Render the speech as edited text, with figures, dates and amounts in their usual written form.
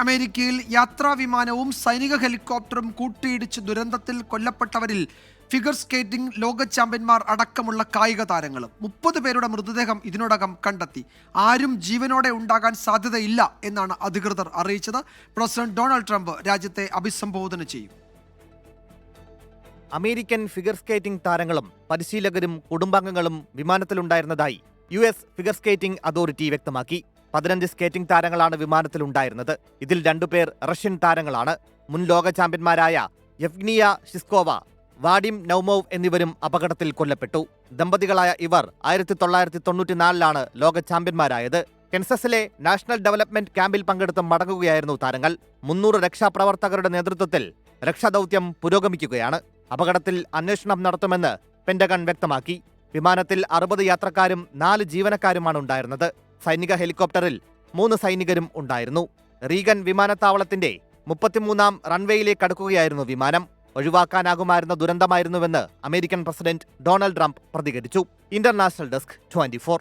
അമേരിക്കയിൽ യാത്രാ വിമാനവും സൈനിക ഹെലികോപ്റ്ററും കൂട്ടിയിടിച്ച് ദുരന്തത്തിൽ കൊല്ലപ്പെട്ടവരിൽ ഫിഗർ സ്കേറ്റിംഗ് ലോക ചാമ്പ്യന്മാർ അടക്കമുള്ള കായിക താരങ്ങളും 30 പേരുടെ മൃതദേഹം ഇതിനോടകം കണ്ടെത്തി. ആരും ജീവനോടെ ഉണ്ടാകാൻ സാധ്യതയില്ല എന്നാണ് അധികൃതർ അറിയിച്ചത്. പ്രസിഡന്റ് ഡൊണാൾഡ് ട്രംപ് രാജ്യത്തെ അഭിസംബോധന ചെയ്യും. അമേരിക്കൻ ഫിഗർ സ്കേറ്റിംഗ് താരങ്ങളും പരിശീലകരും കുടുംബാംഗങ്ങളും വിമാനത്തിലുണ്ടായിരുന്നതായി US ഫിഗർ സ്കേറ്റിംഗ് അതോറിറ്റി വ്യക്തമാക്കി. 15 സ്കേറ്റിംഗ് താരങ്ങളാണ് വിമാനത്തിലുണ്ടായിരുന്നത്. ഇതിൽ 2 പേർ റഷ്യൻ താരങ്ങളാണ്. മുൻ ലോക ചാമ്പ്യന്മാരായ യെവ്ഗനിയ ഷിസ്കോവ, വാഡിം നൗമോവ് എന്നിവരും അപകടത്തിൽ കൊല്ലപ്പെട്ടു. ദമ്പതികളായ ഇവർ 1994-ലാണ് ലോക ചാമ്പ്യന്മാരായത്. കെൻസസിലെ നാഷണൽ ഡെവലപ്മെന്റ് ക്യാമ്പിൽ പങ്കെടുത്ത് മടങ്ങുകയായിരുന്നു താരങ്ങൾ. 300 രക്ഷാപ്രവർത്തകരുടെ നേതൃത്വത്തിൽ രക്ഷാദൌത്യം പുരോഗമിക്കുകയാണ്. അപകടത്തിൽ അന്വേഷണം നടത്തുമെന്ന് പെന്റഗൺ വ്യക്തമാക്കി. വിമാനത്തിൽ 60 യാത്രക്കാരും 4 ജീവനക്കാരുമാണ് ഉണ്ടായിരുന്നത്. സൈനിക ഹെലികോപ്റ്ററിൽ 3 സൈനികരും ഉണ്ടായിരുന്നു. റീഗൻ വിമാനത്താവളത്തിന്റെ 33-ാം റൺവേയിലേക്ക് അടുക്കുകയായിരുന്നു വിമാനം. ഒഴിവാക്കാനാകുമായിരുന്ന ദുരന്തമായിരുന്നുവെന്ന് അമേരിക്കൻ പ്രസിഡന്റ് ഡൊണാൾഡ് ട്രംപ് പ്രതികരിച്ചു. International desk 24.